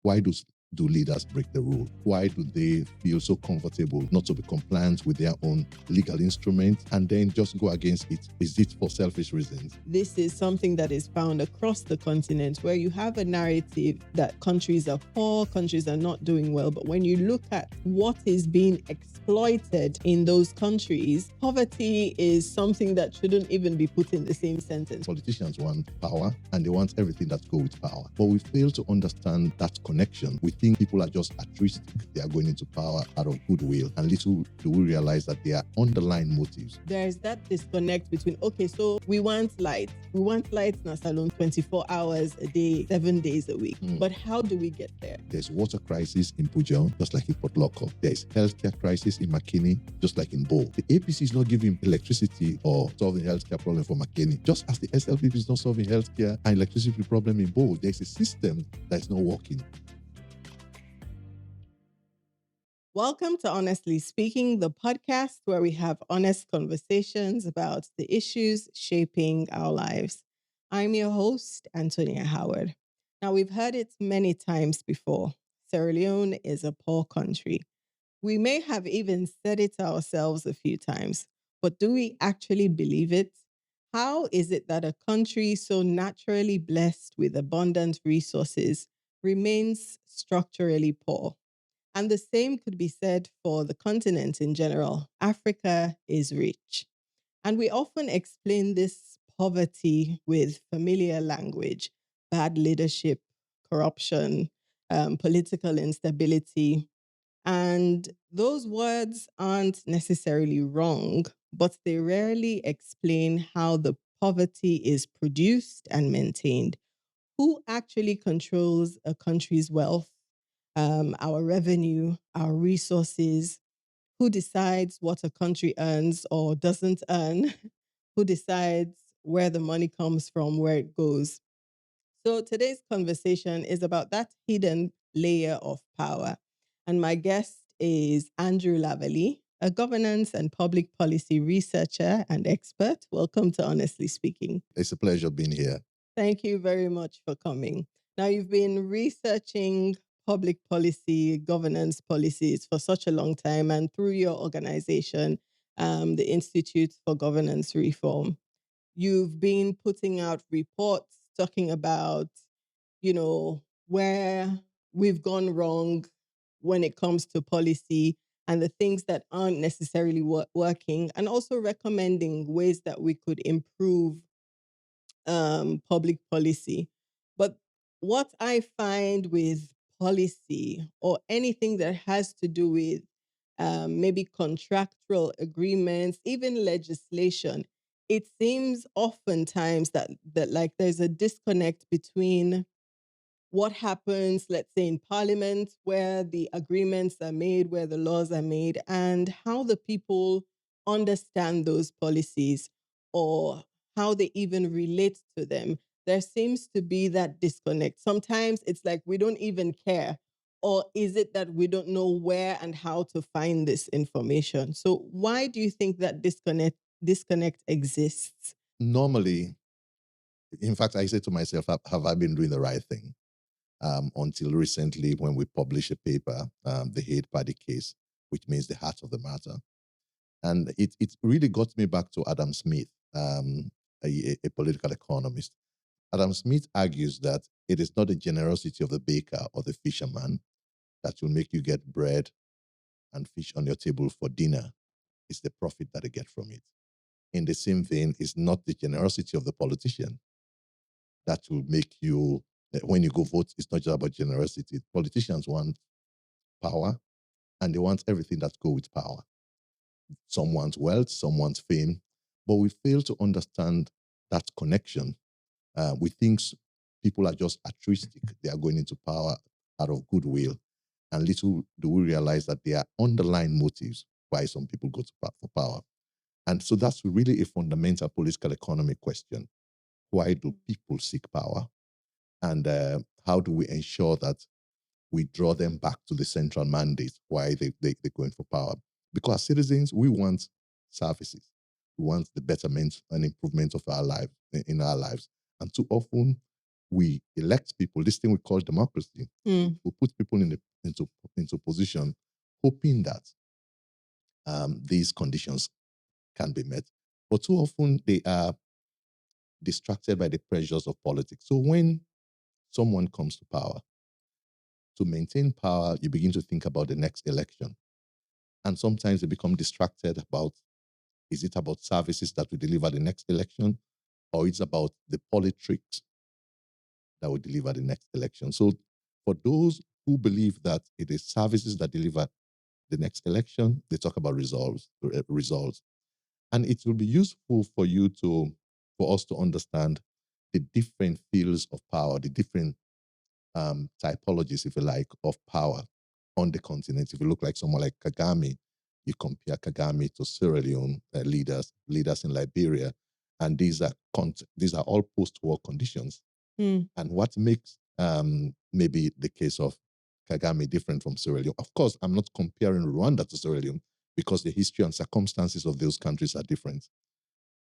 Why do leaders break the rule? Why do they feel so comfortable not to be compliant with their own legal instruments and then just go against it? Is it for selfish reasons? This is something that is found across the continent, where you have a narrative that countries are poor, countries are not doing well. But when you look at what is being exploited in those countries, poverty is something that shouldn't even be put in the same sentence. Politicians want power and they want everything that goes with power. But we fail to understand that connection. We think people are just altruistic. They are going into power out of goodwill. And little do we realize that there are underlying motives. There is that disconnect between, okay, so we want light. We want light in our salon 24 hours a day, 7 days a week. But how do we get there? There's water crisis in Pujon, just like in Port Loko. There's healthcare crisis in McKinney, just like in Bo. The APC is not giving electricity or solving healthcare problem for McKinney, just as the SLPP is not solving healthcare and electricity problem in Bo. There's a system that is not working. Welcome to Honestly Speaking, the podcast where we have honest conversations about the issues shaping our lives. I'm your host, Antonia Howard. Now, we've heard it many times before. Sierra Leone is a poor country. We may have even said it ourselves a few times, but do we actually believe it? How is it that a country so naturally blessed with abundant resources remains structurally poor? And the same could be said for the continent in general. Africa is rich. And we often explain this poverty with familiar language: bad leadership, corruption, political instability. And those words aren't necessarily wrong, but they rarely explain how the poverty is produced and maintained. Who actually controls a country's wealth, our revenue, our resources? Who decides what a country earns or doesn't earn? Who decides where the money comes from, where it goes? So today's conversation is about that hidden layer of power. And my guest is Andrew Lavali, a governance and public policy researcher and expert. Welcome to Honestly Speaking. It's a pleasure being here. Thank you very much for coming. Now, you've been researching public policy, governance policies for such a long time, and through your organization, the Institute for Governance Reform, you've been putting out reports talking about, where we've gone wrong when it comes to policy and the things that aren't necessarily working, and also recommending ways that we could improve public policy. But what I find with policy or anything that has to do with maybe contractual agreements, even legislation, it seems oftentimes that like there's a disconnect between what happens, let's say in parliament, where the agreements are made, where the laws are made, and how the people understand those policies or how they even relate to them. There seems to be that disconnect. Sometimes it's like we don't even care. Or is it that we don't know where and how to find this information? So why do you think that disconnect exists? Normally, in fact, I say to myself, have I been doing the right thing? Until recently, when we published a paper, the Hate Party case, which means the heart of the matter. And it really got me back to Adam Smith, a political economist. Adam Smith argues that it is not the generosity of the baker or the fisherman that will make you get bread and fish on your table for dinner. It's the profit that they get from it. In the same vein, it's not the generosity of the politician that will make you, when you go vote, it's not just about generosity. Politicians want power and they want everything that goes with power. Some want wealth, some want fame, but we fail to understand that connection. We think people are just altruistic. They are going into power out of goodwill. And little do we realize that there are underlying motives why some people go to for power. And so that's really a fundamental political economic question. Why do people seek power? And how do we ensure that we draw them back to the central mandate, why they're going for power? Because as citizens, we want services. We want the betterment and improvement of our life in our lives. And too often, we elect people, this thing we call democracy. Mm. We put people into position, hoping that these conditions can be met. But too often they are distracted by the pressures of politics. So when someone comes to power, to maintain power, you begin to think about the next election. And sometimes they become distracted about, is it about services that we deliver the next election, or it's about the politics that will deliver the next election? So for those who believe that it is services that deliver the next election, they talk about results. And it will be useful for for us to understand the different fields of power, the different typologies, if you like, of power on the continent. If you look like someone like Kagame, you compare Kagame to Sierra Leone leaders in Liberia, and these are all post-war conditions. Mm. And what makes maybe the case of Kagame different from Sierra Leone? Of course, I'm not comparing Rwanda to Sierra Leone because the history and circumstances of those countries are different.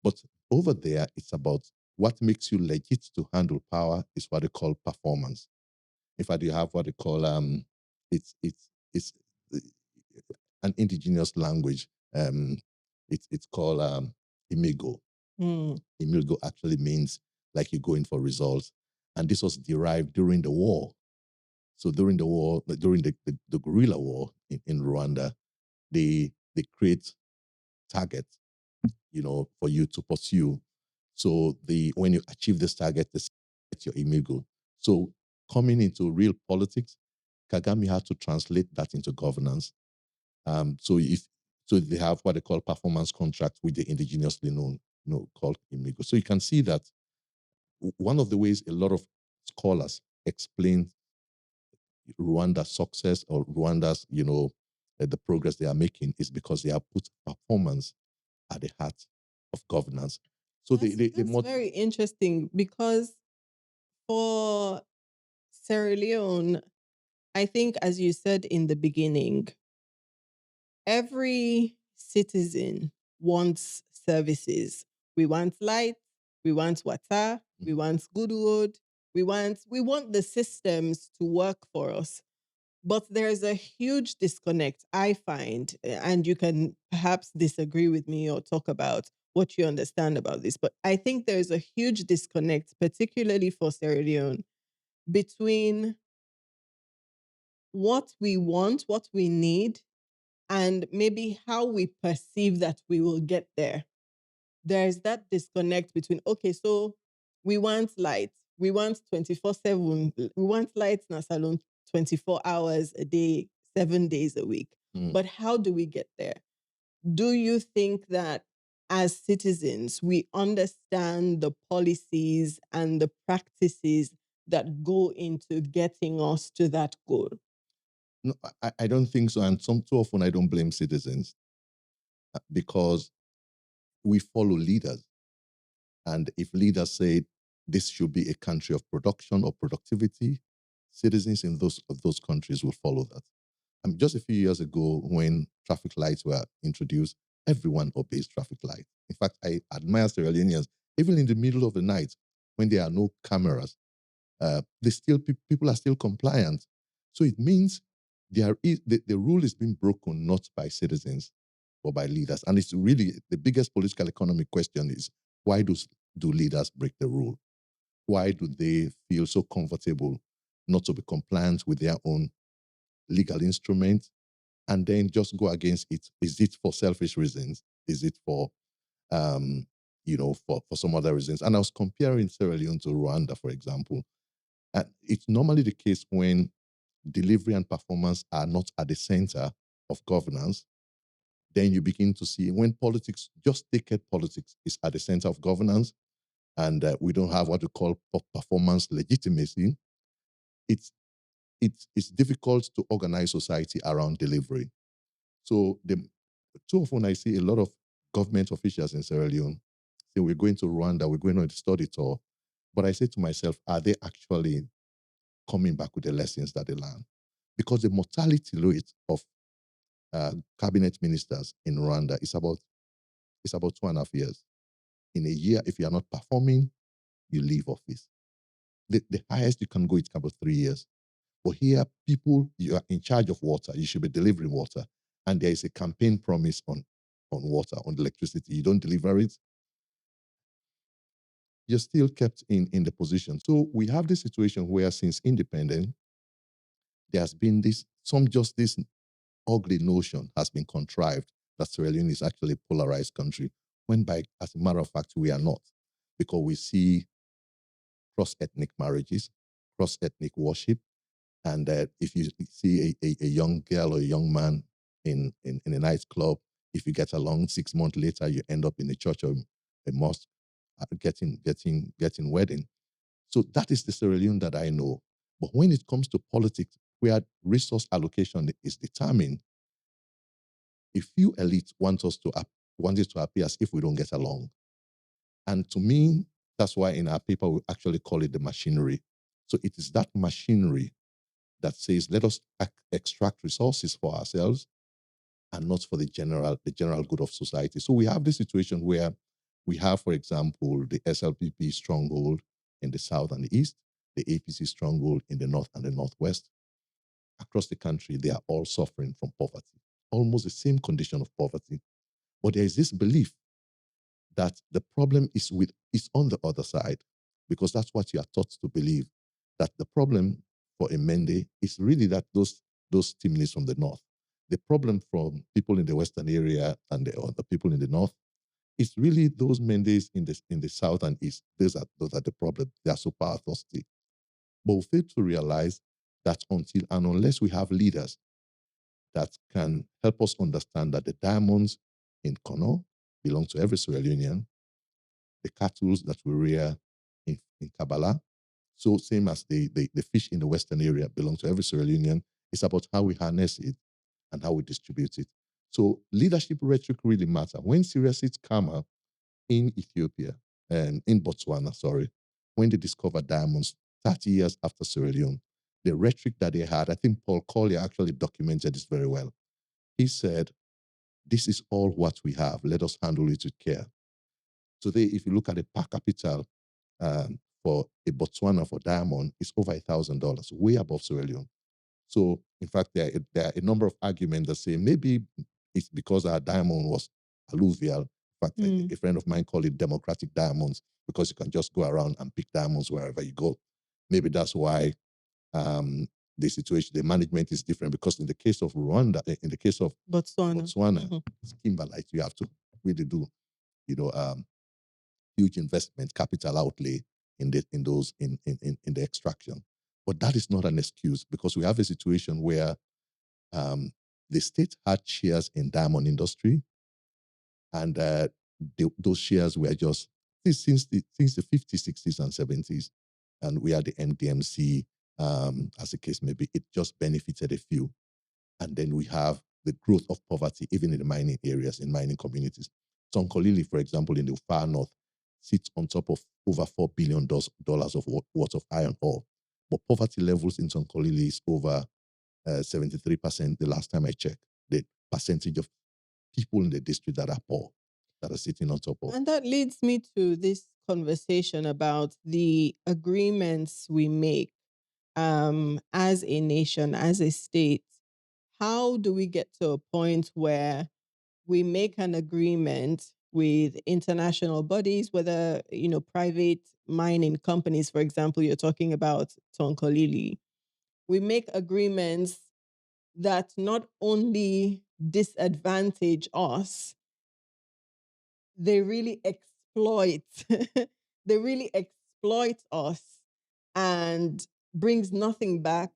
But over there, it's about what makes you legit to handle power is what they call performance. In fact, you have what they call it's an indigenous language. It's called imigo. Mm. Imigo actually means like you're going for results, and this was derived during the war. So during the war, during the guerrilla war in Rwanda, they create targets, for you to pursue. So when you achieve this target, this get your imigo. So coming into real politics, Kagame had to translate that into governance. So they have what they call performance contracts with the indigenously known, called imigo. So you can see that one of the ways a lot of scholars explain Rwanda's success or Rwanda's, the progress they are making is because they have put performance at the heart of governance. So That's very interesting because for Sierra Leone, I think, as you said in the beginning, every citizen wants services. We want light, we want water, we want good road, we want the systems to work for us. But there's a huge disconnect, I find, and you can perhaps disagree with me or talk about what you understand about this. But I think there's a huge disconnect, particularly for Sierra Leone, between what we want, what we need, and maybe how we perceive that we will get there. There's that disconnect between, okay, so we want light, we want 24/7, we want light in our salon 24 hours a day, 7 days a week. But how do we get there? Do you think that as citizens, we understand the policies and the practices that go into getting us to that goal? No, I don't think so. And too often I don't blame citizens because we follow leaders. And if leaders say this should be a country of production or productivity, citizens in those countries will follow that. Just a few years ago, when traffic lights were introduced, everyone obeys traffic lights. In fact, I admire Sierra Leoneans, even in the middle of the night, when there are no cameras, people are still compliant. So it means the rule is being broken not by citizens but by leaders. And it's really the biggest political economic question is why do leaders break the rule? Why do they feel so comfortable not to be compliant with their own legal instruments and then just go against it? Is it for selfish reasons? Is it for for some other reasons? And I was comparing Sierra Leone to Rwanda, for example. And it's normally the case when delivery and performance are not at the center of governance, then you begin to see when politics, just ticket politics, is at the center of governance, and we don't have what we call performance legitimacy. It's difficult to organize society around delivery. So too often I see a lot of government officials in Sierra Leone say we're going to Rwanda, we're going on a study tour, but I say to myself, are they actually coming back with the lessons that they learned? Because the mortality rate of cabinet ministers in Rwanda is about 2.5 years. In a year, if you are not performing, you leave office. the highest you can go is about 3 years. But here, people, you are in charge of water. You should be delivering water. And there is a campaign promise on water, on electricity. You don't deliver it, you're still kept in the position. So we have this situation where since independence, there has been this ugly notion has been contrived that Sierra Leone is actually a polarized country, when as a matter of fact, we are not. Because we see cross-ethnic marriages, cross-ethnic worship, and if you see a young girl or a young man in a nightclub, if you get along, 6 months later, you end up in a church or a mosque getting wedding. So that is the Sierra Leone that I know. But when it comes to politics, where resource allocation is determined, a few elites want it to appear as if we don't get along. And to me, that's why in our paper we actually call it the machinery. So it is that machinery that says, let us extract resources for ourselves and not for the general good of society. So we have this situation where we have, for example, the SLPP stronghold in the south and the east, the APC stronghold in the north and the northwest. Across the country, they are all suffering from poverty, almost the same condition of poverty. But there is this belief that the problem is on the other side, because that's what you are taught to believe, that the problem for a Mende is really that those Timnis from the north. The problem from people in the western area and the people in the north is really those Mendes in the south and east. Those are the problem. They are so power thirsty. But we fail to realize that until and unless we have leaders that can help us understand that the diamonds in Kono belong to every Sierra Leonean, the cattle that we rear in Kabbalah. So same as the fish in the Western area belong to every Sierra Leonean. It's about how we harness it and how we distribute it. So leadership rhetoric really matter. When Syria sees Kama in Ethiopia and in Botswana, when they discovered diamonds 30 years after Sierra Leone, the rhetoric that they had, I think Paul Collier actually documented this very well. He said, this is all what we have. Let us handle it with care. Today, if you look at the per capita for a Botswana for diamond, it's over $1,000, way above Sierra Leone. So, in fact, there are a number of arguments that say maybe it's because our diamond was alluvial. In fact, a friend of mine called it democratic diamonds, because you can just go around and pick diamonds wherever you go. Maybe that's why the situation, the management is different, because in the case of Rwanda, in the case of Botswana, it's kimberlite. You have to really do, huge investment, capital outlay in the extraction. But that is not an excuse, because we have a situation where the state had shares in diamond industry, and those shares were just since the 50s, 60s, and 70s, and we had the MDMC, as the case may be, it just benefited a few. And then we have the growth of poverty, even in the mining areas, in mining communities. Tonkolili, for example, in the far north, sits on top of over $4 billion of worth of iron ore. But poverty levels in Tonkolili is over 73% the last time I checked. The percentage of people in the district that are poor, that are sitting on top of. And that leads me to this conversation about the agreements we make as a nation, as a state. How do we get to a point where we make an agreement with international bodies, whether, private mining companies, for example, you're talking about Tonkolili. We make agreements that not only disadvantage us, they really exploit, they really exploit us and brings nothing back,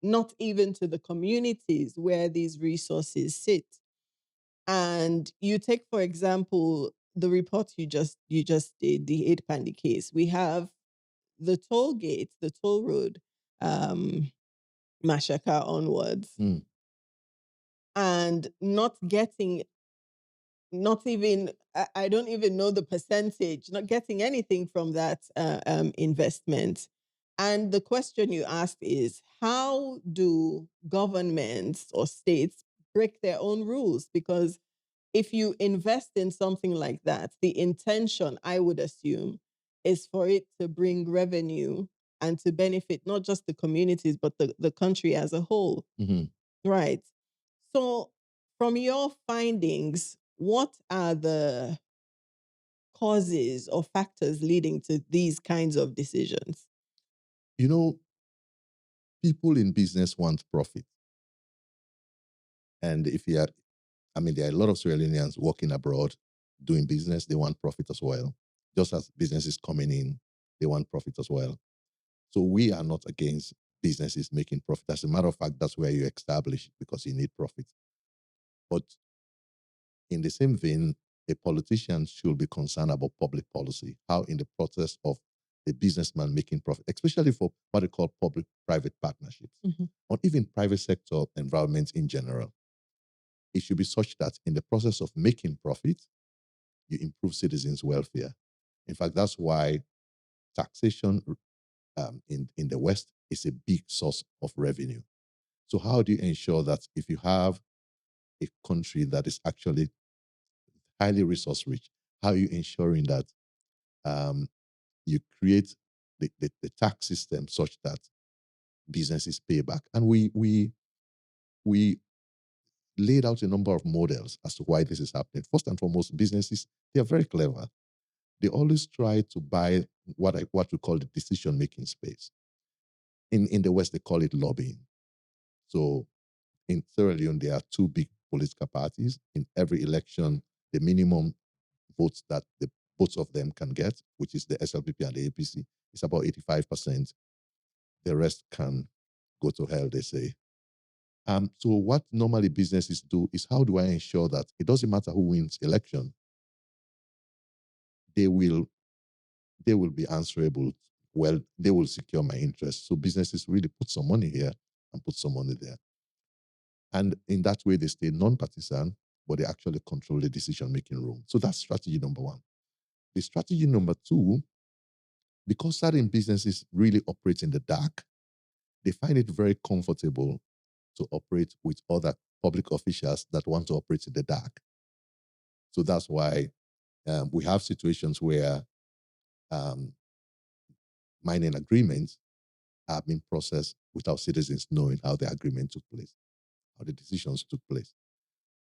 not even to the communities where these resources sit. And you take, for example, the report you just did, the 8 Pandy case. We have the toll gate, the toll road, Mashaka onwards, and not getting, not even, I don't even know the percentage, not getting anything from that investment. And the question you asked is, how do governments or states break their own rules? Because if you invest in something like that, the intention, I would assume, is for it to bring revenue and to benefit not just the communities, but the country as a whole. Mhm. Right. So, from your findings, what are the causes or factors leading to these kinds of decisions? You know, people in business want profit. And if you are, I mean, there are a lot of Sierra Leoneans working abroad doing business, they want profit as well. Just as businesses coming in, they want profit as well. So we are not against businesses making profit. As a matter of fact, that's where you establish because you need profit. But in the same vein, a politician should be concerned about public policy, how in the process of a businessman making profit, especially for what they call public-private partnerships, Mhm. or even private sector environments in general. It should be such that in the process of making profit, you improve citizens' welfare. In fact, that's why taxation in the West is a big source of revenue. So, how do you ensure that if you have a country that is actually highly resource rich, how are you ensuring that um, you create the tax system such that businesses pay back? And we laid out a number of models as to why this is happening. First and foremost, businesses, they are very clever. They always try to buy what we call the decision making space. In the West, they call it lobbying. So in Sierra Leone, there are two big political parties. In every election, the minimum votes that the both of them can get, which is the SLPP and the APC, is about 85%. The rest can go to hell, they say. So what normally businesses do is how do I ensure that it doesn't matter who wins election, they will they will be answerable. Well, they will secure my interest. So businesses really put some money here and put some money there. And in that way, they stay non-partisan, but they actually control the decision-making room. So that's strategy number one. The strategy number two, because certain businesses really operate in the dark, they find it very comfortable to operate with other public officials that want to operate in the dark. So that's why we have situations where um, mining agreements are being processed without citizens knowing how the agreement took place, how the decisions took place.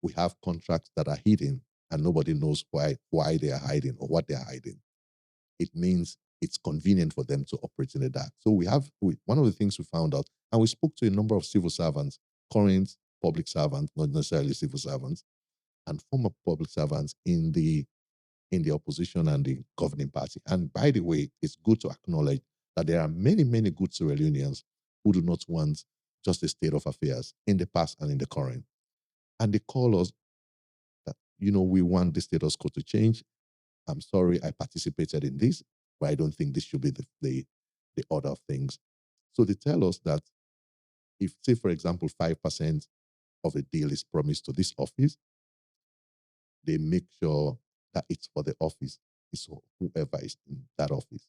We have contracts that are hidden and nobody knows why they are hiding or what they are hiding. It means it's convenient for them to operate in the dark. So one of the things we found out, and we spoke to a number of civil servants, current public servants, not necessarily civil servants, and former public servants in the opposition and the governing party. And by the way, it's good to acknowledge that there are many, many good Sierra Leoneans who do not want just the state of affairs in the past and in the current. And they call us that, we want the status quo to change. I'm sorry I participated in this, but I don't think this should be the order of things. So they tell us that if, say, for example, 5% of a deal is promised to this office, they make sure that it's for the office, it's for whoever is in that office.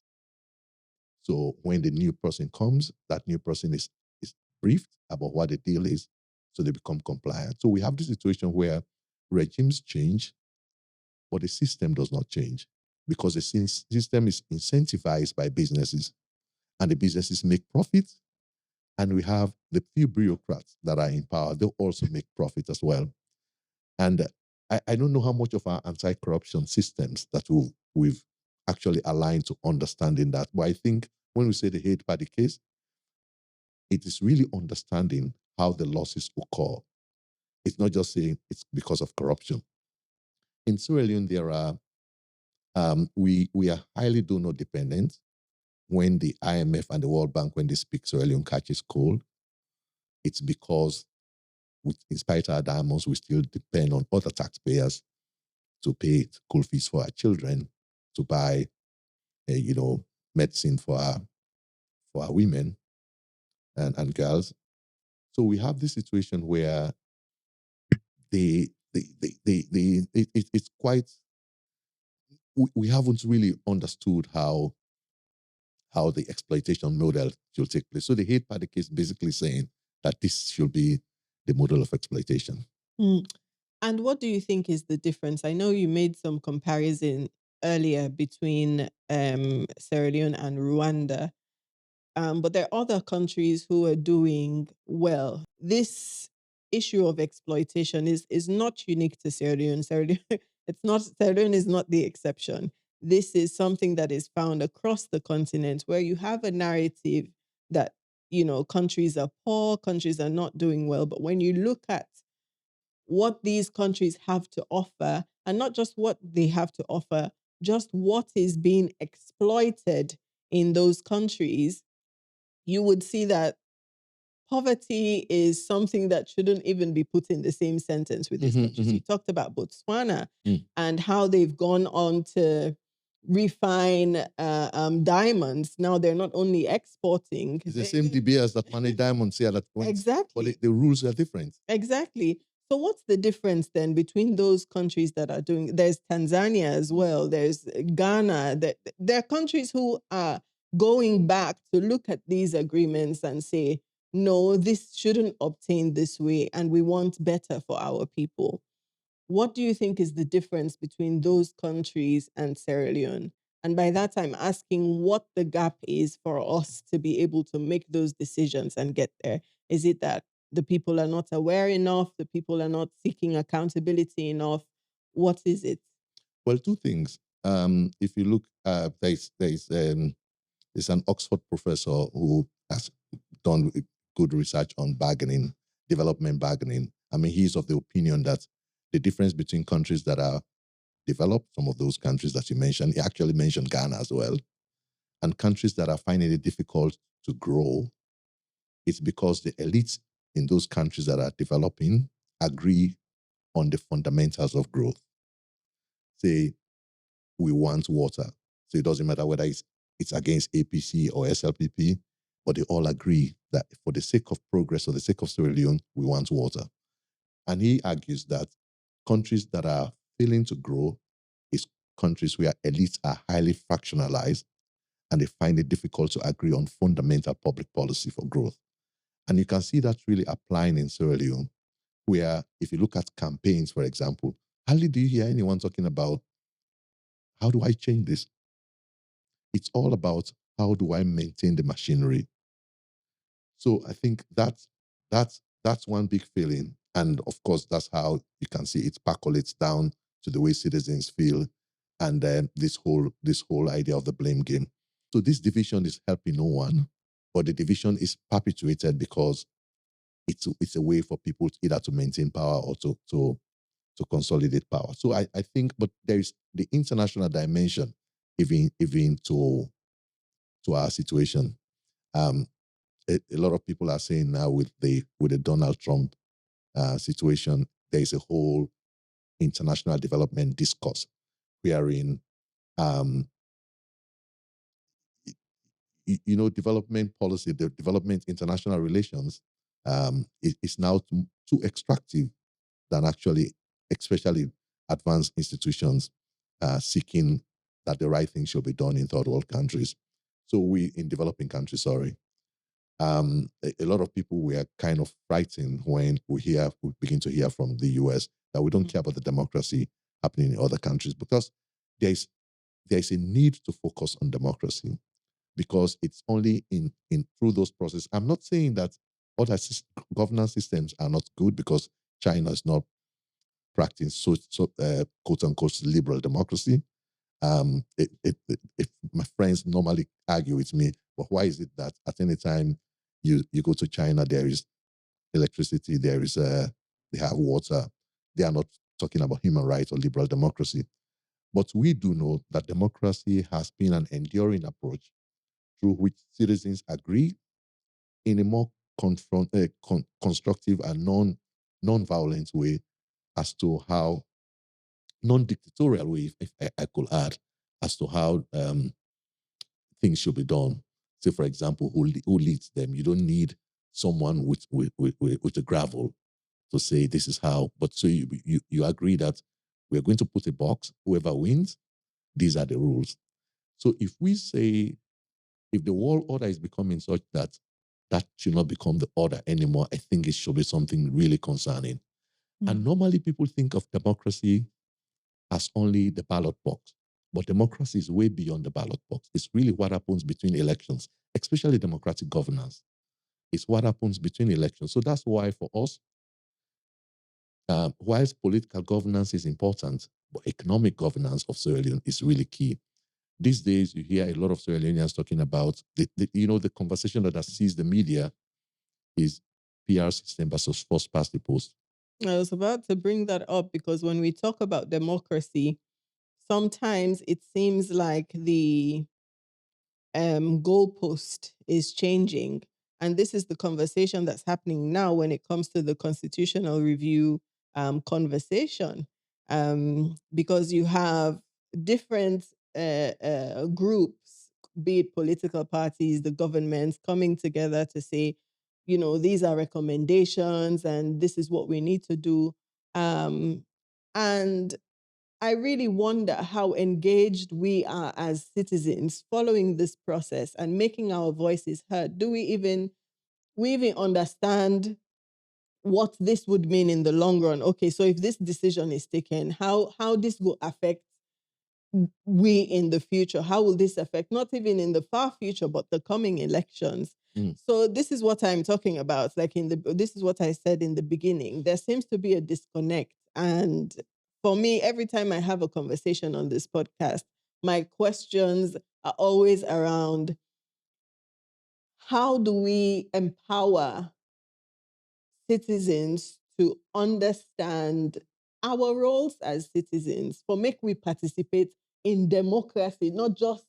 So when the new person comes, that new person is briefed about what the deal is, so they become compliant. So we have this situation where regimes change, but the system does not change because the system is incentivized by businesses and the businesses make profit. And we have the few bureaucrats that are in power, they'll also make profit as well. And I don't know how much of our anti-corruption systems that we've actually aligned to understanding that. But I think when we say the hate party case, it is really understanding how the losses occur. It's not just saying it's because of corruption. In Sierra Leone, there are we are highly donor dependent. When the IMF and the World Bank, when they speak Sierra Leone catches cold, it's because in spite of our diamonds, we still depend on other taxpayers to pay school fees for our children, to buy, medicine for our women and girls. So we have this situation where it's quite we haven't really understood how the exploitation model should take place. So the hate party case basically saying that this should be the model of exploitation. Mm. And what do you think is the difference? I know you made some comparison earlier between Sierra Leone and Rwanda. but there are other countries who are doing well. This issue of exploitation is not unique to Sierra Leone. Sierra Leone is not the exception. This is something that is found across the continent, where you have a narrative that, countries are poor, countries are not doing well. But when you look at what these countries have to offer, and not just what they have to offer, just what is being exploited in those countries, you would see that poverty is something that shouldn't even be put in the same sentence with these countries. You talked about Botswana and how they've gone on to refine diamonds. Now they're not only exporting. It's the same DBS that manage diamonds here that points. Exactly. But the rules are different. Exactly. So what's the difference then between those countries that are doing? There's Tanzania as well. There's Ghana. There are countries who are going back to look at these agreements and say, no, this shouldn't obtain this way, and we want better for our people. What do you think is the difference between those countries and Sierra Leone? And by that, I'm asking what the gap is for us to be able to make those decisions and get there. Is it that the people are not aware enough? The people are not seeking accountability enough? What is it? Well, two things. If you look, there's an Oxford professor who has done good research on bargaining, development bargaining. I mean, he's of the opinion that the difference between countries that are developed, some of those countries that you mentioned, he actually mentioned Ghana as well, and countries that are finding it difficult to grow, it's because the elites in those countries that are developing agree on the fundamentals of growth. Say, we want water. So it doesn't matter whether it's against APC or SLPP, but they all agree that for the sake of progress or the sake of Sierra Leone, we want water. And he argues that countries that are failing to grow is countries where elites are highly fractionalized and they find it difficult to agree on fundamental public policy for growth. And you can see that really applying in Sierra Leone, where if you look at campaigns, for example, hardly do you hear anyone talking about how do I change this? It's all about how do I maintain the machinery. So I think that's one big feeling, and of course that's how you can see it percolates down to the way citizens feel, and this whole idea of the blame game. So this division is helping no one, but the division is perpetuated because it's a way for people either to maintain power or to consolidate power. So I think, but there is the international dimension, even to our situation. A lot of people are saying now with the Donald Trump situation, there is a whole international development discourse wherein development policy, the development international relations is now too extractive than actually, especially advanced institutions seeking that the right thing should be done in third world countries. So we, in developing countries, sorry, a lot of people were kind of frightened when we begin to hear from the US that we don't care about the democracy happening in other countries, because there's a need to focus on democracy, because it's only in through those processes. I'm not saying that other governance systems are not good, because China is not practicing quote unquote liberal democracy. If my friends normally argue with me, but why is it that at any time you go to China, there is electricity, they have water, they are not talking about human rights or liberal democracy. But we do know that democracy has been an enduring approach through which citizens agree in a more constructive and non-violent way as to how, non-dictatorial way, if I could add, as to how things should be done. Say, for example, who leads them. You don't need someone with the gravel to say this is how. But so you agree that we're going to put a box. Whoever wins, these are the rules. So if we say, if the world order is becoming such that that should not become the order anymore, I think it should be something really concerning. And normally people think of democracy as only the ballot box. But democracy is way beyond the ballot box. It's really what happens between elections, especially democratic governance. It's what happens between elections. So that's why for us, whilst political governance is important, but economic governance of Sierra Leone is really key. These days, you hear a lot of Sierra Leoneans talking about the conversation that has seized the media is PR system versus first past the post. I was about to bring that up because when we talk about democracy, sometimes it seems like the goalpost is changing. And this is the conversation that's happening now when it comes to the constitutional review conversation. Because you have different groups, be it political parties, the governments, coming together to say, these are recommendations and this is what we need to do. And I really wonder how engaged we are as citizens following this process and making our voices heard. Do we even understand what this would mean in the long run? Okay, so if this decision is taken, how this will affect we in the future? How will this affect not even in the far future, but the coming elections? So this is what I'm talking about. This is what I said in the beginning. There seems to be a disconnect. And for me, every time I have a conversation on this podcast, my questions are always around how do we empower citizens to understand our roles as citizens for make we participate in democracy, not just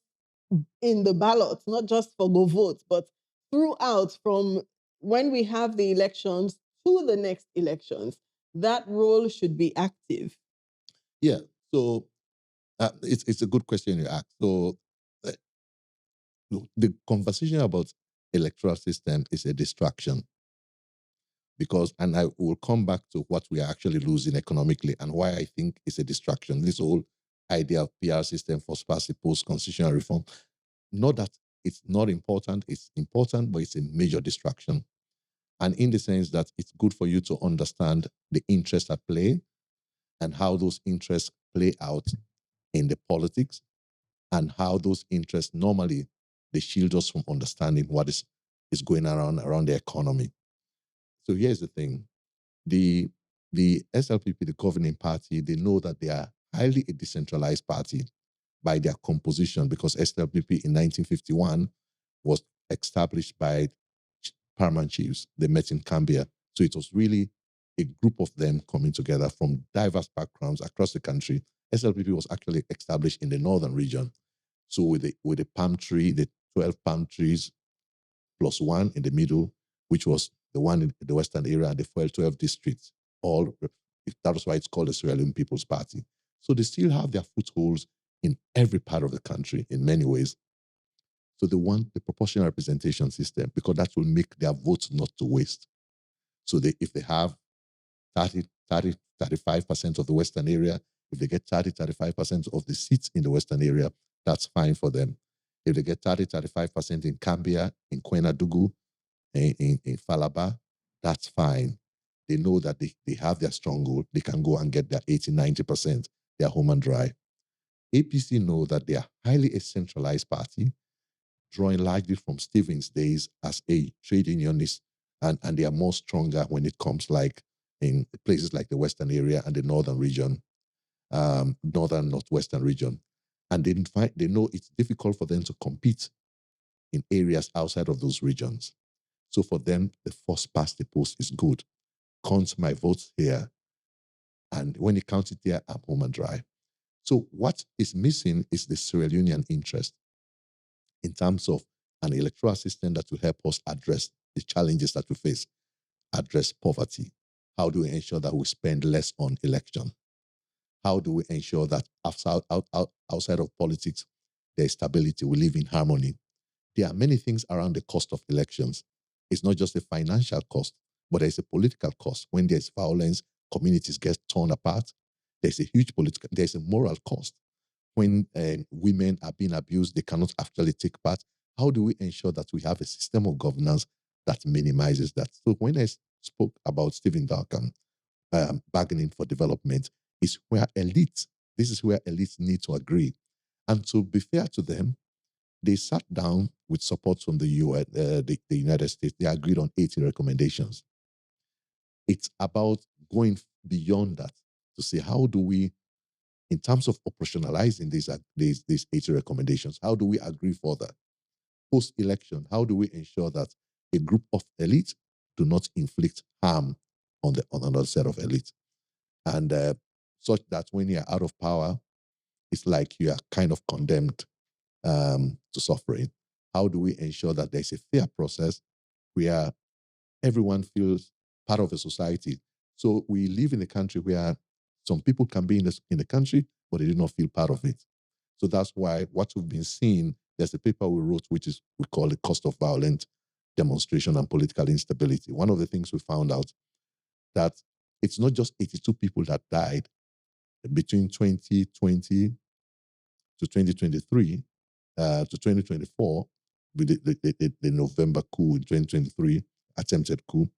in the ballots, not just for go vote, but throughout from when we have the elections to the next elections. That role should be active. Yeah. So it's a good question you ask. So uh, the conversation about electoral system is a distraction because, and I will come back to what we are actually losing economically and why I think it's a distraction. This whole idea of PR system for past post constitutional reform, not that it's not important, it's important, but it's a major distraction. And in the sense that it's good for you to understand the interests at play and how those interests play out in the politics and how those interests normally they shield us from understanding what is going around the economy. So here's the thing. The SLPP, the governing party, they know that they are highly a decentralized party by their composition because SLPP in 1951 was established by paramount chiefs. They met in Cambia. So it was really a group of them coming together from diverse backgrounds across the country. SLPP was actually established in the northern region. So with the palm tree, the 12 palm trees plus one in the middle, which was the one in the western area, and the 12 districts, all that was why it's called the Sierra Leone People's Party. So they still have their footholds in every part of the country in many ways. So they want the proportional representation system because that will make their votes not to waste. So if they have 35% of the Western area, if they get 35% of the seats in the Western area, that's fine for them. If they get 35% in Cambia, in Kwenadugu, in Falaba, that's fine. They know that they have their stronghold. They can go and get their 80, 90%. They're home and dry. APC know that they are highly a centralized party, drawing largely from Stevens' days as a trade unionist, and they are more stronger when it comes like in places like the Western area and the Northern region, Northern Northwestern region. And they know it's difficult for them to compete in areas outside of those regions. So for them, the first past the post is good. Count my votes here. And when you count it there, I'm home and dry. So what is missing is the Sierra Leonean interest in terms of an electoral system that will help us address the challenges that we face, address poverty. How do we ensure that we spend less on election? How do we ensure that outside of politics, there's stability, we live in harmony? There are many things around the cost of elections. It's not just a financial cost, but there's a political cost. When there's violence, communities get torn apart. There's a moral cost. When women are being abused, they cannot actually take part. How do we ensure that we have a system of governance that minimizes that? So when I spoke about Stephen Duncan, bargaining for development, is where this is where elites need to agree. And to be fair to them, they sat down with support from the US, the United States. They agreed on 80 recommendations. It's about going beyond that to say how do we, in terms of operationalizing these 80 recommendations, how do we agree further? Post-election, how do we ensure that a group of elites do not inflict harm on another set of elites? And such that when you're out of power, it's like you are kind of condemned to suffering. How do we ensure that there's a fair process where everyone feels part of a society? So we live in a country where some people can be in the country, but they do not feel part of it. So that's why what we've been seeing, there's a paper we wrote, which is we call the cost of violent demonstration and political instability. One of the things we found out that it's not just 82 people that died between 2020 to 2023 to 2024 with the November coup in 2023, attempted coup.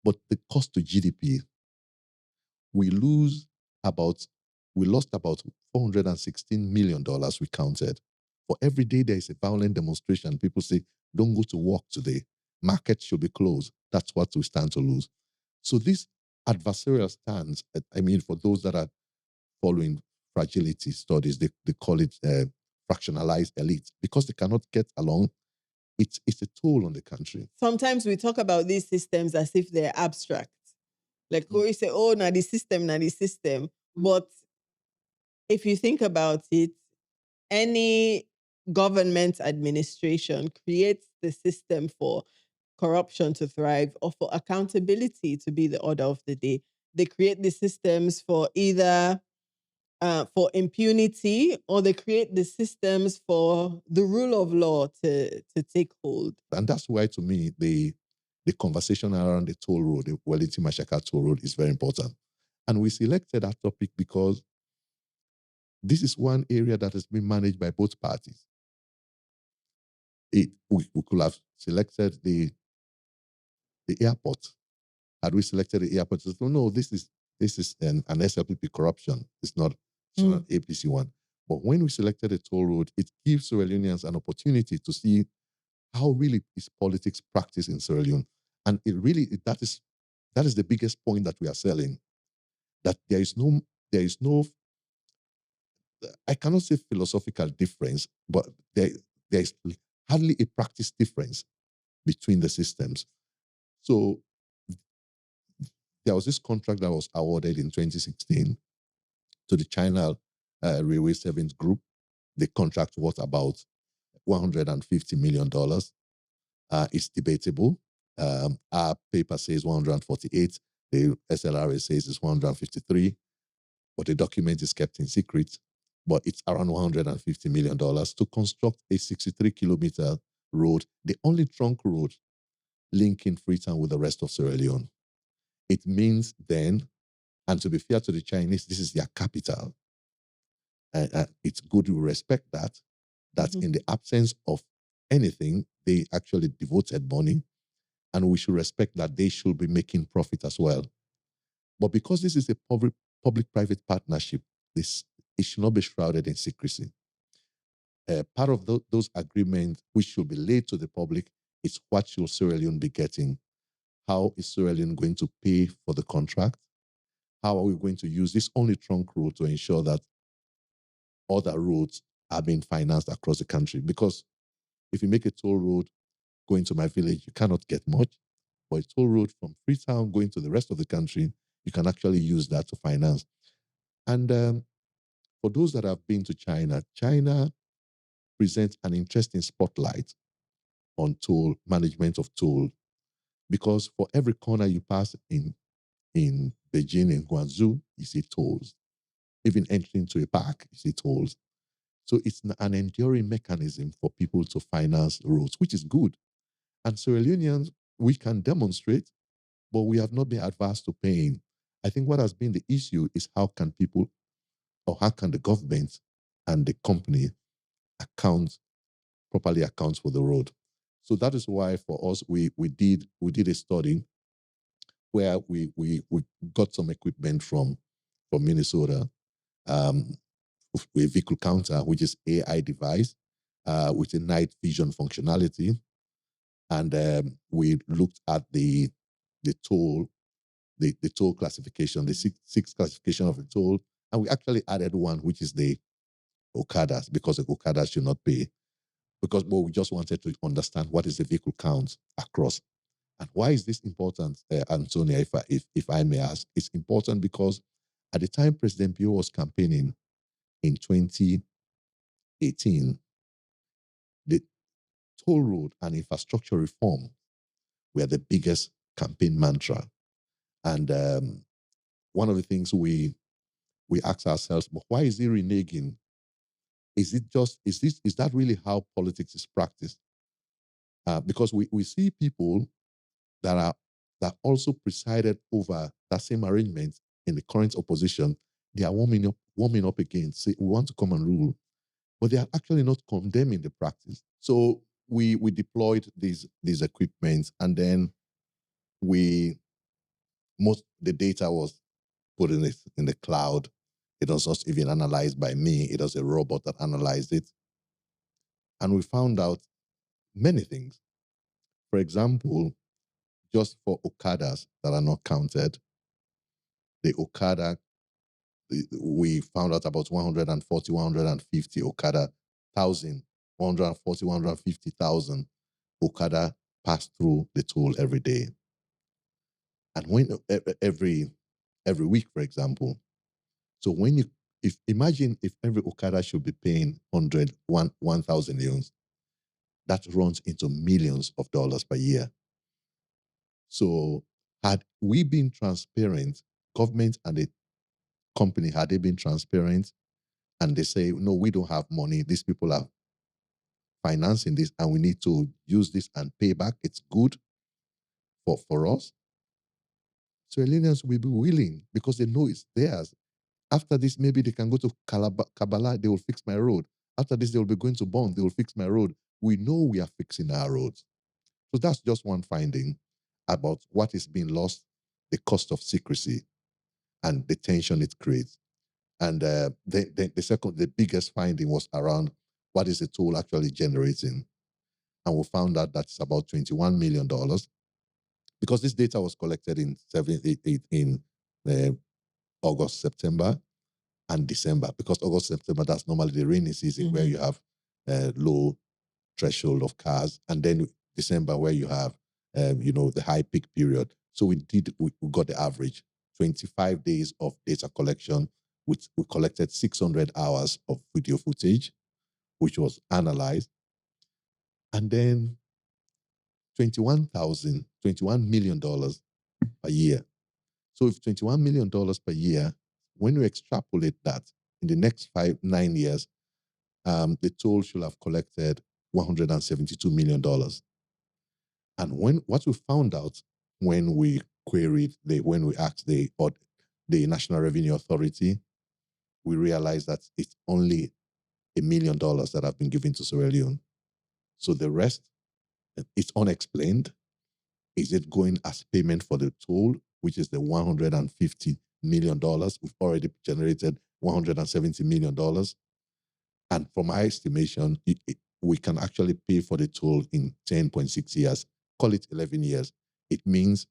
But the cost to GDP, we lose about, we lost about $416 million we counted. For every day there is a violent demonstration, people say, don't go to work today. Markets should be closed. That's what we stand to lose. So this adversarial stance, I mean, for those that are following fragility studies, they call it fractionalized elite because they cannot get along. It's a toll on the country. Sometimes we talk about these systems as if they're abstract. Like we say, oh, now the system, now the system. But if you think about it, any government administration creates the system for corruption to thrive or for accountability to be the order of the day. They create the systems for either for impunity, or they create the systems for the rule of law to take hold. And that's why, to me, the conversation around the toll road, the Wellington Mashaka toll road, is very important. And we selected that topic because this is one area that has been managed by both parties. We could have selected the airport. Had we selected the airport, no, this is an SLPP corruption. It's not an APC one. But when we selected a toll road, it gives Sierra Leoneans an opportunity to see how really is politics practiced in Sierra Leone. And that is the biggest point that we are selling. That there is no, I cannot say philosophical difference, but there is hardly a practice difference between the systems. So there was this contract that was awarded in 2016 to the China Railway Savings Group. The contract was about $150 million. It's debatable. Our paper says 148. The SLRA says it's 153, but the document is kept in secret. But it's around $150 million to construct a 63-kilometer road, the only trunk road linking Freetown with the rest of Sierra Leone. It means then, and to be fair to the Chinese, this is their capital. It's good we respect that in the absence of anything, they actually devoted money, and we should respect that they should be making profit as well. But because this is a public-private partnership, it should not be shrouded in secrecy. Part of those agreements which should be laid to the public is what should Sierra Leone be getting? How is Sierra Leone going to pay for the contract? How are we going to use this only trunk road to ensure that other roads are being financed across the country? Because if you make a toll road going to my village, you cannot get much. But a toll road from Freetown going to the rest of the country, you can actually use that to finance. And for those that have been to China, China presents an interesting spotlight on toll management of toll, because for every corner you pass in Beijing and Guangzhou, you see tolls. Even entering into a park, you see tolls. So it's an enduring mechanism for people to finance roads, which is good. And Sierra Leoneans, we can demonstrate, but we have not been adverse to paying. I think what has been the issue is how can people, or how can the government and the company properly account for the road? So that is why for us, we did a study where we got some equipment from Minnesota. a vehicle counter, which is AI device with a night vision functionality. And we looked at the toll, the toll classification, the six classification of the toll. And we actually added one, which is the Okadas, because the Okadas should not pay. Because we just wanted to understand what is the vehicle count across. And why is this important, Antonia, if I may ask? It's important because at the time President Bio was campaigning in 2018, the toll road and infrastructure reform were the biggest campaign mantra. And one of the things we asked ourselves, but why is he reneging? Is that really how politics is practiced? Because we see people that also presided over that same arrangement in the current opposition. They are warming up again, say we want to come and rule, but they are actually not condemning the practice. So we deployed these equipments, and then the data was put in the cloud. It was not even analyzed by me. It was a robot that analyzed it. And we found out many things. For example, just for Okadas that are not counted, the Okada, we found out about 140, 150 Okada, 1,000, 140, 150,000 Okada pass through the toll every day. And when every week, for example. So imagine if every Okada should be paying 1,000 leons, that runs into millions of dollars per year. So had we been transparent, government and the company, had they been transparent and they say, no, we don't have money, these people are financing this and we need to use this and pay back, it's good for us. So Iranians will be willing because they know it's theirs. After this, maybe they can go to Kabbalah, they will fix my road. After this, they will be going to Bond, they will fix my road. We know we are fixing our roads. So that's just one finding about what is being lost, the cost of secrecy, and the tension it creates. And the biggest finding was around what is the toll actually generating. And we found out that's about $21 million because this data was collected in August, September, and December, because August, September, that's normally the rainy season where you have low threshold of cars, and then December where you have, the high peak period. So we got the average, 25 days of data collection, which we collected 600 hours of video footage, which was analyzed, and then $21 million a year. So if $21 million per year, when you extrapolate that in the next 9 years, the toll should have collected $172 million. And what we found out when we when we asked the National Revenue Authority, we realized that it's only $1 million that have been given to Sierra Leone. So the rest, it's unexplained. Is it going as payment for the toll, which is the $150 million? We've already generated $170 million. And from my estimation, we can actually pay for the toll in 10.6 years, call it 11 years. It means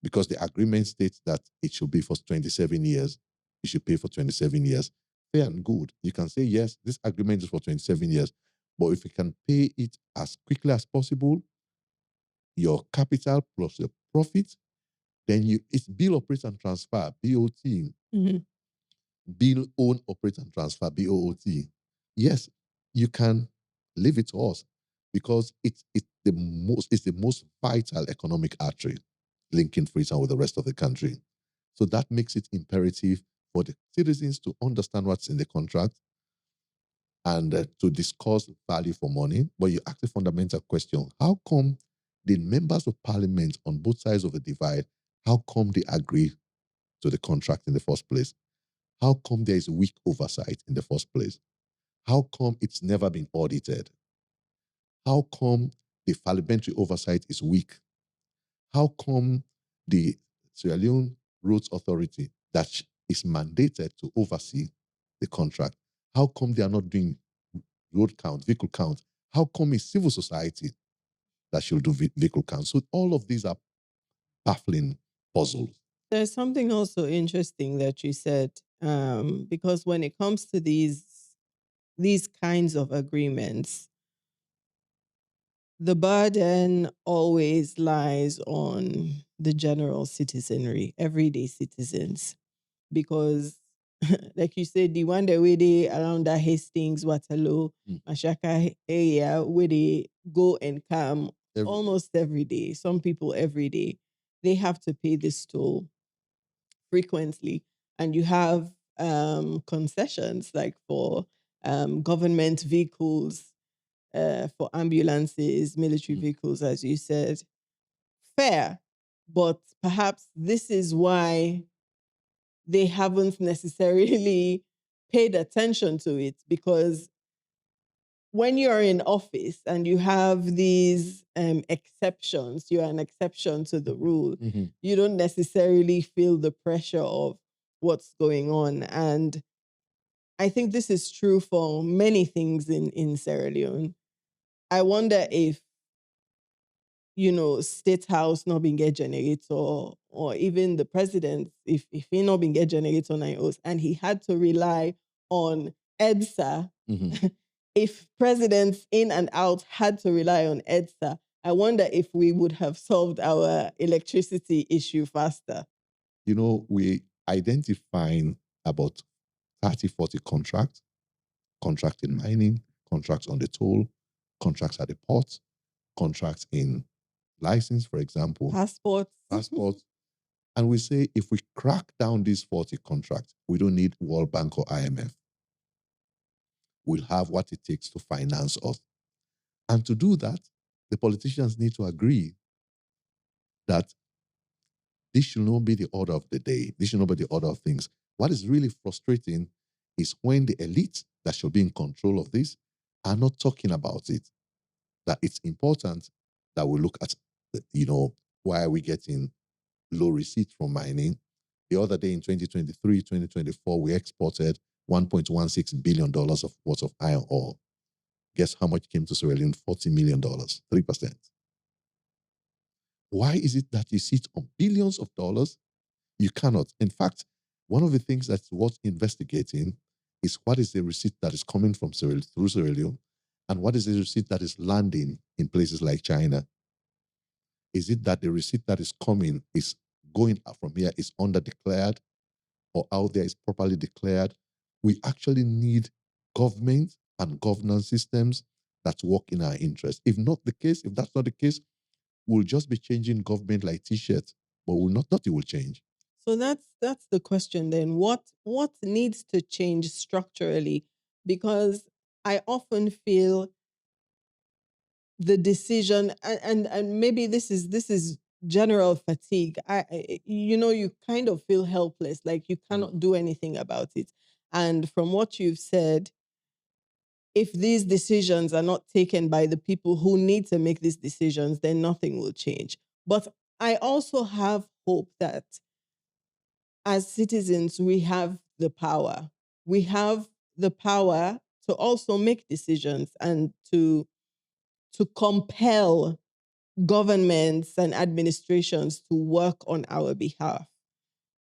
because the agreement states that it should be for 27 years, you should pay for 27 years. Fair and good. You can say, yes, this agreement is for 27 years, but if you can pay it as quickly as possible, your capital plus your profit, then it's bill, operate, and transfer, BOT. Mm-hmm. Bill, own, operate, and transfer, BOOT. Yes, you can leave it to us because it's the most vital economic artery linking Freetown with the rest of the country. So that makes it imperative for the citizens to understand what's in the contract and to discuss value for money. But you ask a fundamental question: how come the members of parliament on both sides of the divide, how come they agree to the contract in the first place? How come there is weak oversight in the first place? How come it's never been audited? How come the parliamentary oversight is weak? How come the Sierra Leone Roads Authority that is mandated to oversee the contract, How come they are not doing road count, vehicle count? How come it's civil society that should do vehicle count? So all of these are baffling puzzles. There's something also interesting that you said, because when it comes to these kinds of agreements, the burden always lies on the general citizenry, everyday citizens, because, like you said, the one that we did around that Hastings, Waterloo, Mashaka area, where they go and come almost every day, some people every day, they have to pay this toll frequently. And you have concessions like for government vehicles, for ambulances, military vehicles, as you said. Fair, but perhaps this is why they haven't necessarily paid attention to it, because when you're in office and you have these exceptions, you're an exception to the rule. You don't necessarily feel the pressure of what's going on. And I think this is true for many things in Sierra Leone. I wonder if, State House not being get generator, or even the president, if he not being get generator on iOS, and he had to rely on EDSA. If presidents in and out had to rely on EDSA, I wonder if we would have solved our electricity issue faster. We identifying about 30, 40 contracts in mining, contracts on the toll, contracts at the port, contracts in license, for example, Passports. And we say if we crack down these 40 contracts, we don't need World Bank or IMF. We'll have what it takes to finance us. And to do that, the politicians need to agree that this should not be the order of the day. This should not be the order of things. What is really frustrating is when the elite that should be in control of this are not talking about it. That it's important that we look at, why are we getting low receipts from mining? The other day in 2023, 2024, we exported $1.16 billion worth of iron ore. Guess how much came to Sierra Leone? $40 million, 3%. Why is it that you sit on billions of dollars? You cannot. In fact, one of the things that's worth investigating is what is the receipt that is coming from through Sierra Leone, and what is the receipt that is landing in places like China? Is it that the receipt that is coming is going out from here is under-declared, or out there is properly declared? We actually need government and governance systems that work in our interest. If that's not the case, we'll just be changing government like t-shirts, but nothing will change. So that's the question then. What needs to change structurally? Because I often feel the decision, and maybe this is general fatigue. You kind of feel helpless, like you cannot do anything about it. And from what you've said, if these decisions are not taken by the people who need to make these decisions, then nothing will change. But I also have hope that as citizens, we have the power. We have the power to also make decisions and to compel governments and administrations to work on our behalf.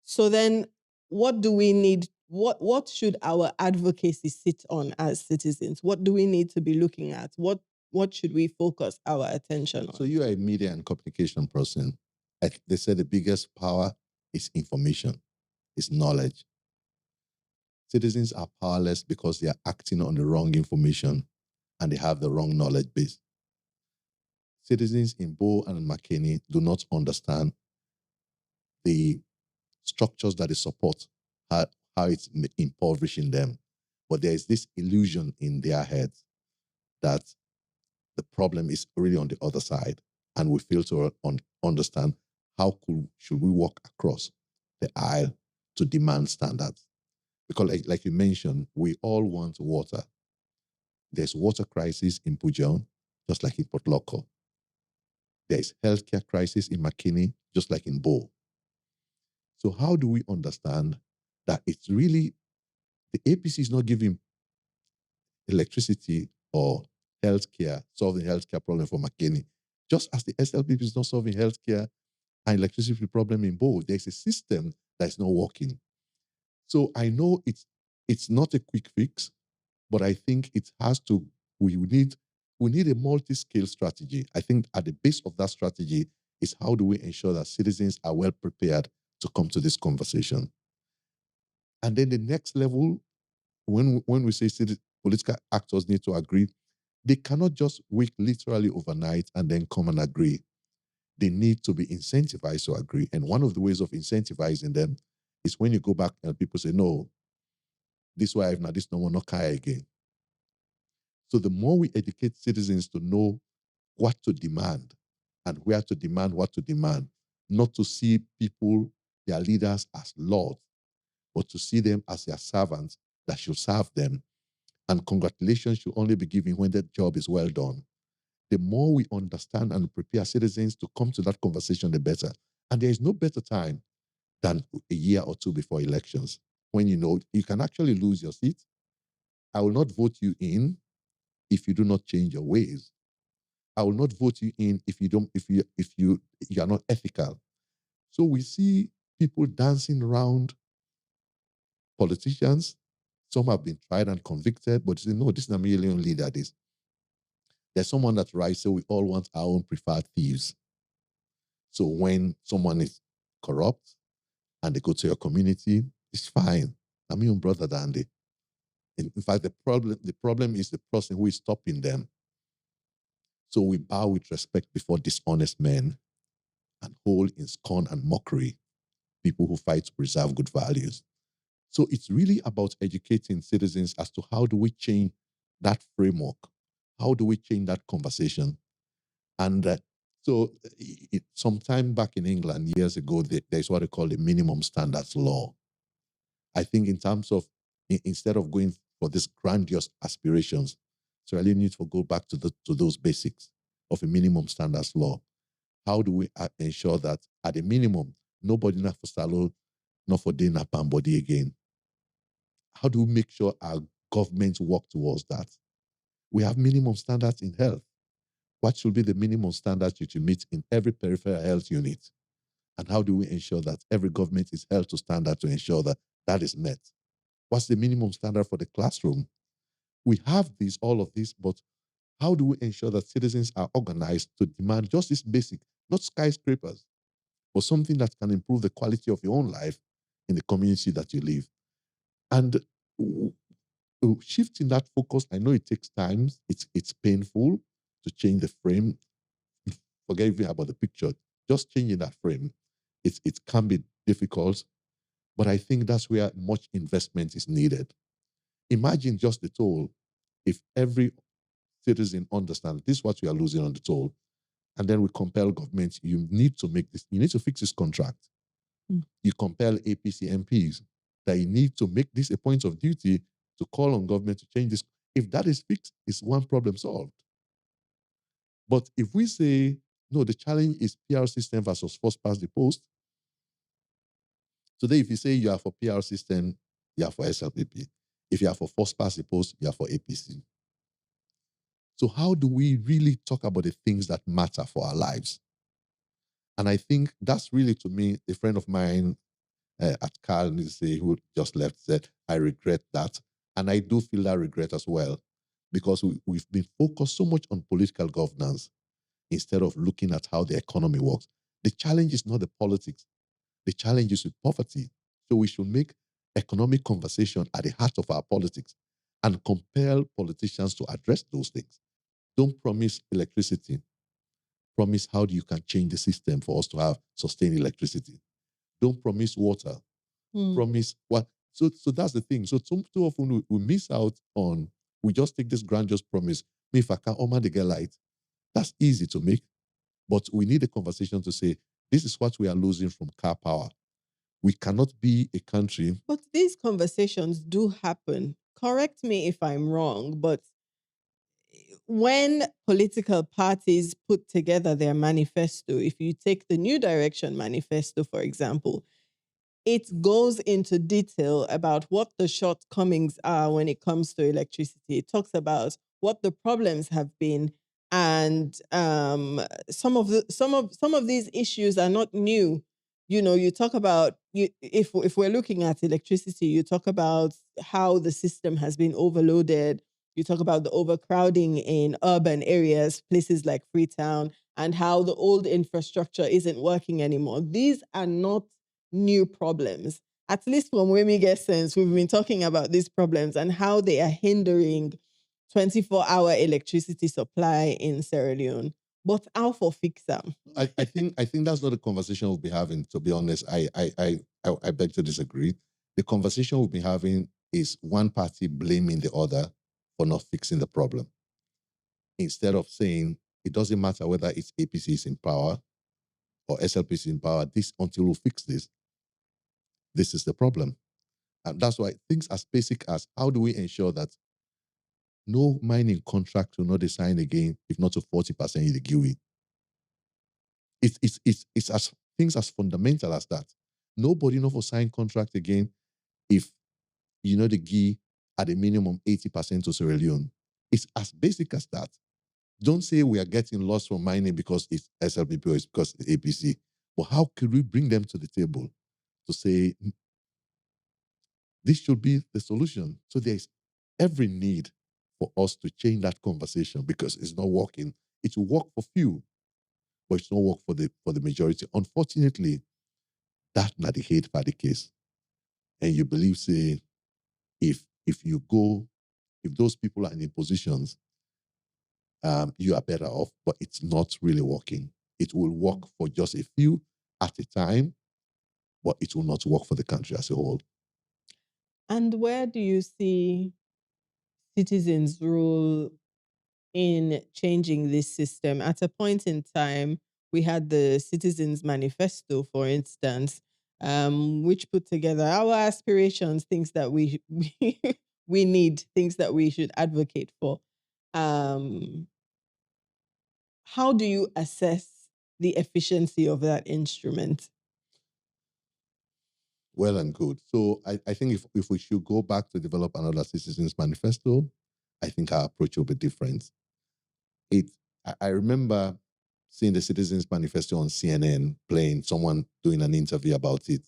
So then what do we need? What should our advocacy sit on as citizens? What do we need to be looking at? What should we focus our attention on? So you are a media and communication person. They say the biggest power is information, is knowledge. Citizens are powerless because they are acting on the wrong information and they have the wrong knowledge base. Citizens in Bo and McKinney do not understand the structures that they support, how it's impoverishing them. But there is this illusion in their heads that the problem is really on the other side. And we fail to understand should we walk across the aisle to demand standards. Because like you mentioned, we all want water. There's water crisis in Pujon, just like in Port Loko. There's healthcare crisis in McKinney, just like in Bo. So how do we understand that it's really, the APC is not giving electricity or healthcare, solving healthcare problem for McKinney, just as the SLPP is not solving healthcare and electricity problem in both. There's a system that's not working. So I know it's not a quick fix, but I think it has to. We need a multi-scale strategy. I think at the base of that strategy is how do we ensure that citizens are well prepared to come to this conversation. And then the next level, when we say political actors need to agree, they cannot just wait literally overnight and then come and agree. They need to be incentivized to agree. And one of the ways of incentivizing them is when you go back and people say, no, this wife, now this no one, not care again. So the more we educate citizens to know what to demand and where to demand what to demand, not to see people, their leaders, as lords, but to see them as their servants that should serve them. And congratulations should only be given when that job is well done. The more we understand and prepare citizens to come to that conversation, the better. And there is no better time than a year or two before elections, when you know you can actually lose your seat. I will not vote you in if you do not change your ways. I will not vote you in if you are not ethical. So we see people dancing around politicians. Some have been tried and convicted, but you say, no, this is not a million leader. There's someone that writes, so we all want our own preferred thieves. So when someone is corrupt and they go to your community, it's fine. I'm your brother, Dandy. In fact, the problem is the person who is stopping them. So we bow with respect before dishonest men and hold in scorn and mockery people who fight to preserve good values. So it's really about educating citizens as to how do we change that framework? How do we change that conversation? And sometime back in England years ago, there's what they call the minimum standards law. I think in terms of, instead of going for these grandiose aspirations, so really need to go back to those basics of a minimum standards law. How do we ensure that at a minimum, nobody not for salo, not for dinner pan body again? How do we make sure our governments work towards that? We have minimum standards in health. What should be the minimum standards you should meet in every peripheral health unit? And how do we ensure that every government is held to standard to ensure that that is met? What's the minimum standard for the classroom? We have all of this, but how do we ensure that citizens are organized to demand just this basic, not skyscrapers, but something that can improve the quality of your own life in the community that you live? And shifting that focus, I know it takes time. It's painful to change the frame. Forget even about the picture. Just changing that frame, it can be difficult, but I think that's where much investment is needed. Imagine just the toll. If every citizen understands this is what we are losing on the toll, and then we compel government, you need to make this, you need to fix this contract. You compel APC MPs that you need to make this a point of duty to call on government to change this. If that is fixed, it's one problem solved. But if we say, no, the challenge is PR system versus first past the post, today if you say you are for PR system, you are for SLPP. If you are for first past the post, you are for APC. So how do we really talk about the things that matter for our lives? And I think that's really, to me, a friend of mine at Carl, who just left, said, I regret that. And I do feel that regret as well, because we've been focused so much on political governance instead of looking at how the economy works. The challenge is not the politics. The challenge is with poverty. So we should make economic conversation at the heart of our politics and compel politicians to address those things. Don't promise electricity. Promise how you can change the system for us to have sustained electricity. Don't promise water. Promise what? So that's the thing. So too often we miss out on, we just take this grandiose promise. Me, if I can oma the get light, that's easy to make. But we need a conversation to say, this is what we are losing from car power. We cannot be a country. But these conversations do happen. Correct me if I'm wrong, but when political parties put together their manifesto, if you take the New Direction manifesto, for example, it goes into detail about what the shortcomings are when it comes to electricity. It talks about what the problems have been, and some of these issues are not new. You know, you talk about if we're looking at electricity, you talk about how the system has been overloaded. You talk about the overcrowding in urban areas, places like Freetown, and how the old infrastructure isn't working anymore. These are not new problems. At least from when we get sense, we've been talking about these problems and how they are hindering 24-hour electricity supply in Sierra Leone. But how for fix them? I think that's not a conversation we'll be having. To be honest, I beg to disagree. The conversation we'll be having is one party blaming the other for not fixing the problem, instead of saying it doesn't matter whether it's APC is in power or SLPC in power. This until we fix this, this is the problem, and that's why things as basic as how do we ensure that no mining contract will not be signed again if not to 40% in the GUI. It's as things as fundamental as that. Nobody know for sign contract again if the GI at a minimum 80% to Sierra Leone. It's as basic as that. Don't say we are getting lost from mining because it's SLPP or it's because it's APC. But how could we bring them to the table to say this should be the solution? So there's every need for us to change that conversation because it's not working. It will work for few, but it's not work for the majority. Unfortunately, that's not the hate party case. And you believe, say, if those people are in positions, you are better off, but it's not really working. It will work for just a few at a time, but it will not work for the country as a whole. And where do you see citizens' role in changing this system? At a point in time, we had the Citizens Manifesto, for instance, which put together our aspirations, things that we need, things that we should advocate for. Um, how do you assess the efficiency of that instrument? Well and good. So I think if we should go back to develop another Citizens Manifesto, I think our approach will be different. I remember seeing the Citizens Manifesto on CNN playing, someone doing an interview about it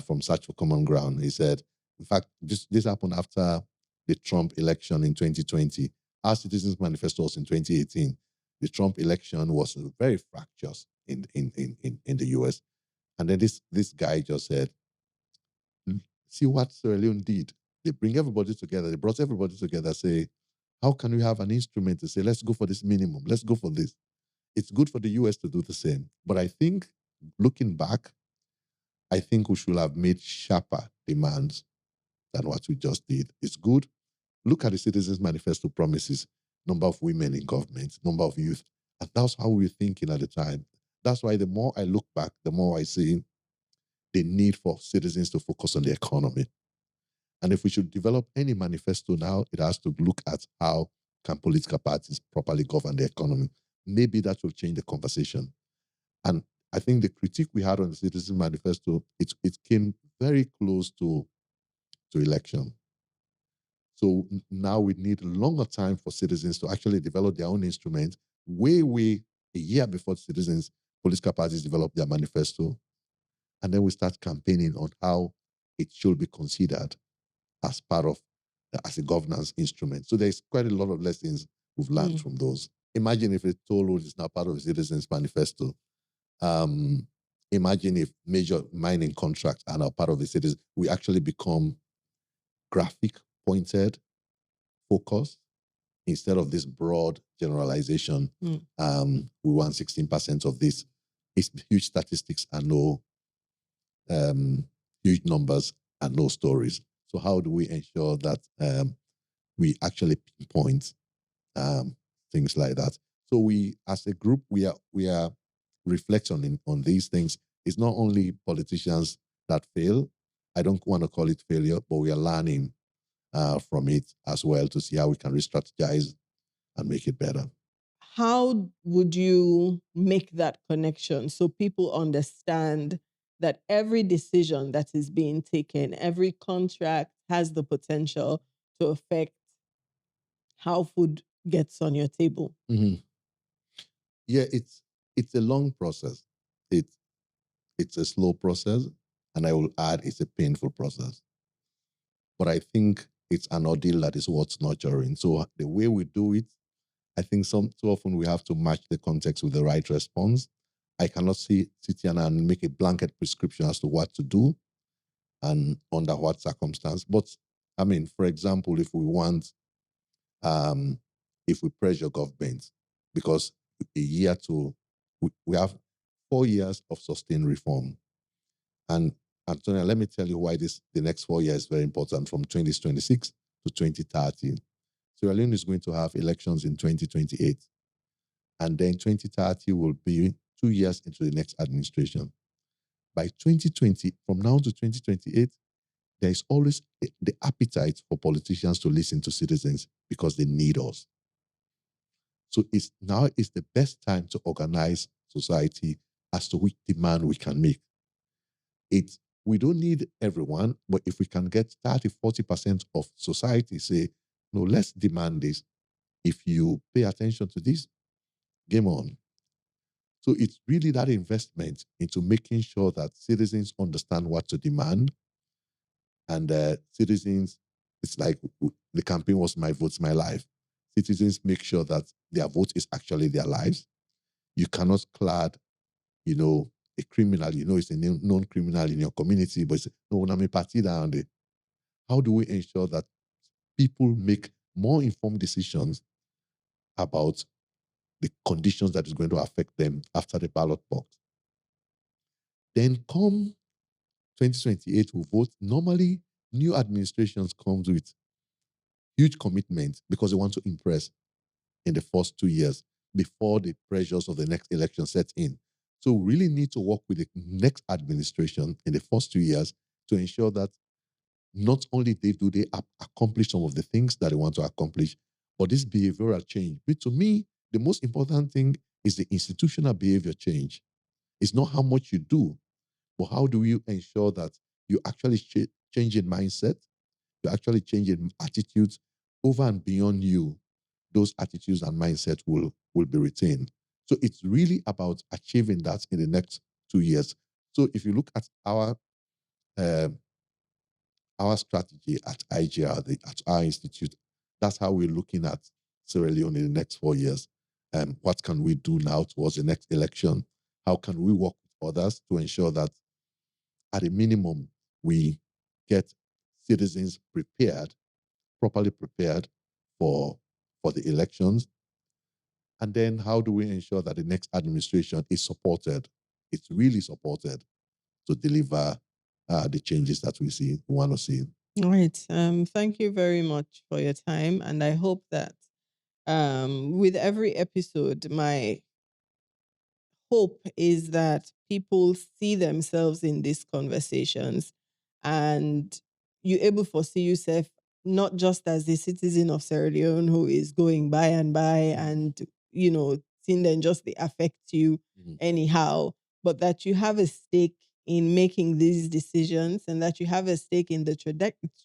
from Search for Common Ground. He said, in fact, this happened after the Trump election in 2020. Our Citizens Manifesto was in 2018. The Trump election was very fractious in the US. And then this guy just said, see what Sierra Leone did. They bring everybody together. They brought everybody together, say, how can we have an instrument to say, let's go for this minimum, let's go for this. It's good for the US to do the same. But I think, looking back, I think we should have made sharper demands than what we just did. It's good. Look at the Citizens Manifesto promises, number of women in government, number of youth. And that's how we were thinking at the time. That's why the more I look back, the more I see the need for citizens to focus on the economy. And if we should develop any manifesto now, it has to look at how can political parties properly govern the economy. Maybe that will change the conversation. And I think the critique we had on the Citizen Manifesto, it came very close to election. So now we need longer time for citizens to actually develop their own instrument, way a year before citizens, political parties develop their manifesto. And then we start campaigning on how it should be considered as part of, as a governance instrument. So there's quite a lot of lessons we've learned from those. Imagine if a toll road is now part of the Citizens Manifesto. Imagine if major mining contracts are now part of the citizens. We actually become graphic pointed, focused, instead of this broad generalization. We want 16% of this. It's huge statistics and no huge numbers and no stories. So how do we ensure that we actually pinpoint things like that? So we, as a group, we are reflecting on these things. It's not only politicians that fail. I don't want to call it failure, but we are learning from it as well to see how we can re-strategize and make it better. How would you make that connection so people understand that every decision that is being taken, every contract has the potential to affect how food gets on your table. Mm-hmm. Yeah, it's a long process. It's a slow process, and I will add it's a painful process. But I think it's an ordeal that is worth nurturing. So the way we do it, I think too often we have to match the context with the right response. I cannot sit here and make a blanket prescription as to what to do and under what circumstance. But I mean, for example, um, if we pressure government, because we have 4 years of sustained reform. And Antonia, let me tell you why the next 4 years is very important from 2026 to 2030. Sierra Leone is going to have elections in 2028. And then 2030 will be 2 years into the next administration. By 2020, from now to 2028, there is always the appetite for politicians to listen to citizens because they need us. So now is the best time to organize society as to which demand we can make. We don't need everyone, but if we can get 30, 40% of society say, no, let's demand this. If you pay attention to this, game on. So it's really that investment into making sure that citizens understand what to demand. And citizens, it's like the campaign was My Vote's My Life. Citizens make sure that their vote is actually their lives. You cannot clad, a criminal, it's a known criminal in your community, but it's no, I'm a party down there. How do we ensure that people make more informed decisions about the conditions that is going to affect them after the ballot box? Then come 2028, we vote. Normally, new administrations comes with huge commitment because they want to impress in the first 2 years before the pressures of the next election set in. So we really need to work with the next administration in the first 2 years to ensure that not only do they accomplish some of the things that they want to accomplish, but this behavioral change. But to me, the most important thing is the institutional behavior change. It's not how much you do, but how do you ensure that you actually change in mindset, you actually change in attitudes over and beyond you. Those attitudes and mindset will be retained. So it's really about achieving that in the next 2 years. So if you look at our strategy at IGR, at our institute, that's how we're looking at Sierra Leone in the next 4 years. What can we do now towards the next election? How can we work with others to ensure that at a minimum, we get citizens properly prepared for the elections? And then how do we ensure that the next administration is supported? It's really supported to deliver the changes that we want to see. All right. Thank you very much for your time. And I hope that with every episode, my hope is that people see themselves in these conversations and you're able to foresee yourself not just as the citizen of Sierra Leone who is going by and, seeing them just they affect you anyhow, but that you have a stake in making these decisions and that you have a stake in the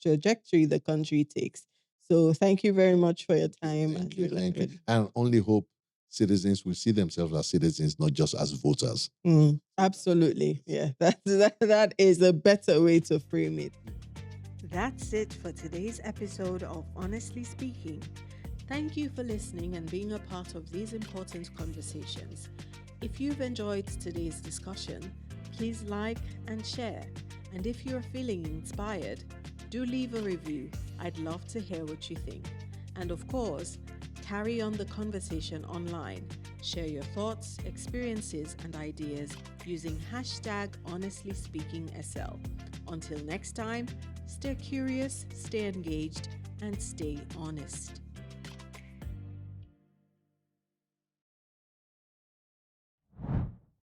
trajectory the country takes. So thank you very much for your time. Thank you. And only hope citizens will see themselves as citizens, not just as voters. Absolutely. Yeah, that is a better way to frame it. That's it for today's episode of Honestly Speaking. Thank you for listening and being a part of these important conversations. If you've enjoyed today's discussion, please like and share. And if you're feeling inspired, do leave a review. I'd love to hear what you think. And of course, carry on the conversation online. Share your thoughts, experiences, and ideas using hashtag HonestlySpeakingSL. Until next time, stay curious, stay engaged, and stay honest.